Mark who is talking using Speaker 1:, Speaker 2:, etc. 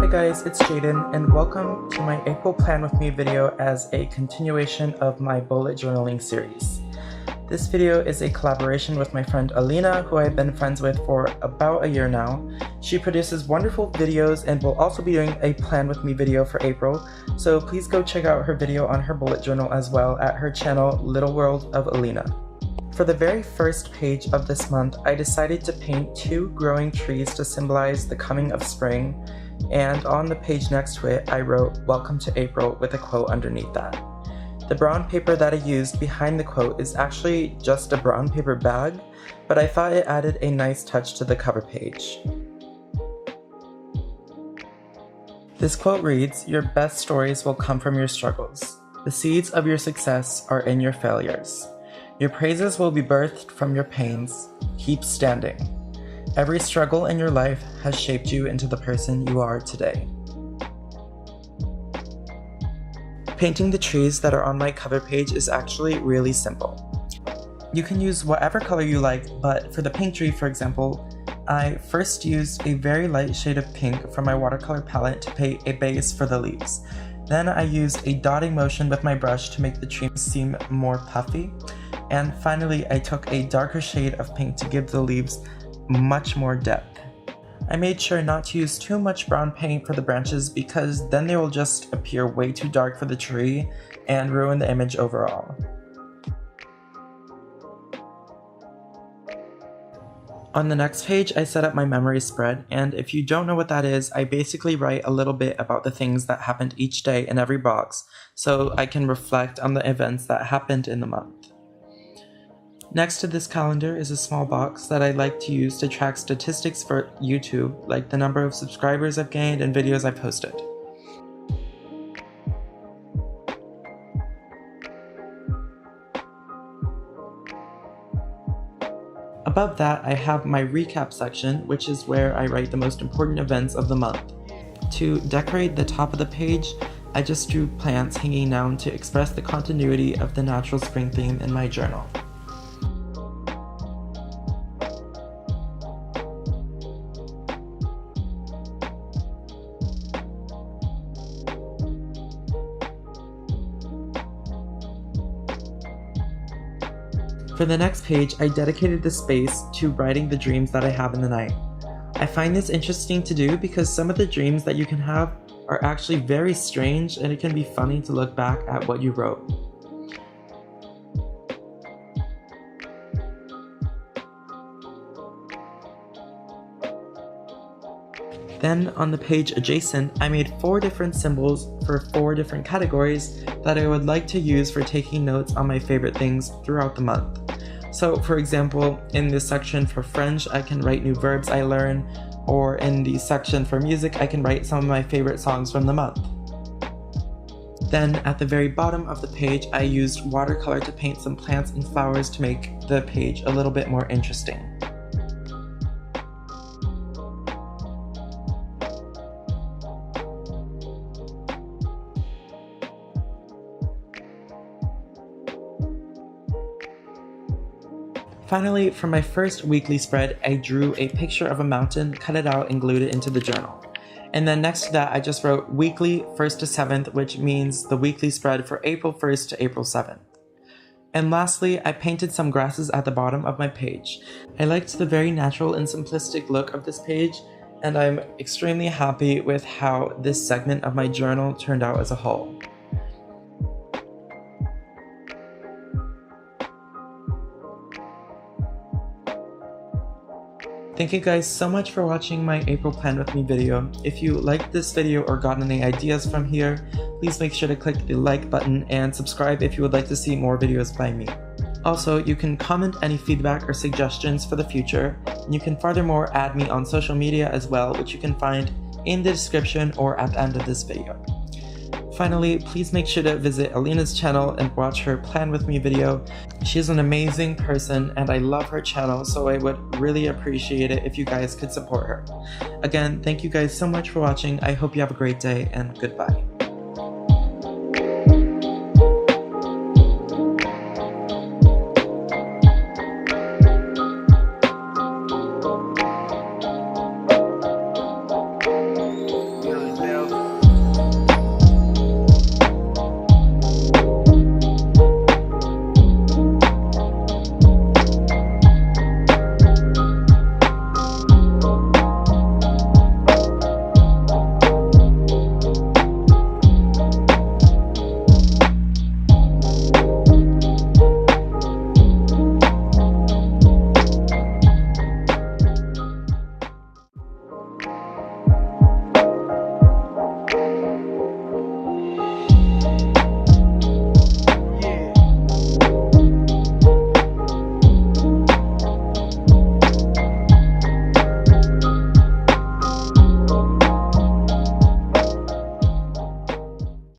Speaker 1: Hi guys, it's Jaden and welcome to my April Plan With Me video as a continuation of my bullet journaling series. This video is a collaboration with my friend Alina, who I've been friends with for about a year now. She produces wonderful videos and will also be doing a Plan With Me video for April, so please go check out her video on her bullet journal as well at her channel Little World of Alina. For the very first page of this month, I decided to paint two growing trees to symbolize the coming of spring, and on the page next to it I wrote "Welcome to April" with a quote underneath that. The brown paper that I used behind the quote is actually just a brown paper bag, but I thought it added a nice touch to the cover page. This quote reads, "Your best stories will come from your struggles. The seeds of your success are in your failures. Your praises will be birthed from your pains. Keep standing. Every struggle in your life has shaped you into the person you are today." Painting the trees that are on my cover page is actually really simple. You can use whatever color you like, but for the pink tree, for example, I first used a very light shade of pink from my watercolor palette to paint a base for the leaves. Then I used a dotting motion with my brush to make the tree seem more puffy. And finally, I took a darker shade of pink to give the leaves much more depth. I made sure not to use too much brown paint for the branches because then they will just appear way too dark for the tree and ruin the image overall. On the next page, I set up my memory spread, and if you don't know what that is, I basically write a little bit about the things that happened each day in every box so I can reflect on the events that happened in the month. Next to this calendar is a small box that I like to use to track statistics for YouTube, like the number of subscribers I've gained and videos I've posted. Above that, I have my recap section, which is where I write the most important events of the month. To decorate the top of the page, I just drew plants hanging down to express the continuity of the natural spring theme in my journal. For the next page, I dedicated the space to writing the dreams that I have in the night. I find this interesting to do because some of the dreams that you can have are actually very strange, and it can be funny to look back at what you wrote. Then on the page adjacent, I made 4 different symbols for 4 different categories that I would like to use for taking notes on my favorite things throughout the month. So for example, in this section for French, I can write new verbs I learn, or in the section for music, I can write some of my favorite songs from the month. Then at the very bottom of the page, I used watercolor to paint some plants and flowers to make the page a little bit more interesting. Finally, for my first weekly spread, I drew a picture of a mountain, cut it out, and glued it into the journal. And then next to that, I just wrote weekly 1st to 7th, which means the weekly spread for April 1st to April 7th. And lastly, I painted some grasses at the bottom of my page. I liked the very natural and simplistic look of this page, and I'm extremely happy with how this segment of my journal turned out as a whole. Thank you guys so much for watching my April Plan With Me video. If you liked this video or got any ideas from here, please make sure to click the like button and subscribe if you would like to see more videos by me. Also, you can comment any feedback or suggestions for the future, and you can furthermore add me on social media as well, which you can find in the description or at the end of this video. Finally, please make sure to visit ELINE'S channel and watch her Plan With Me video. She's an amazing person and I love her channel, so I would really appreciate it if you guys could support her. Again, thank you guys so much for watching. I hope you have a great day, and goodbye.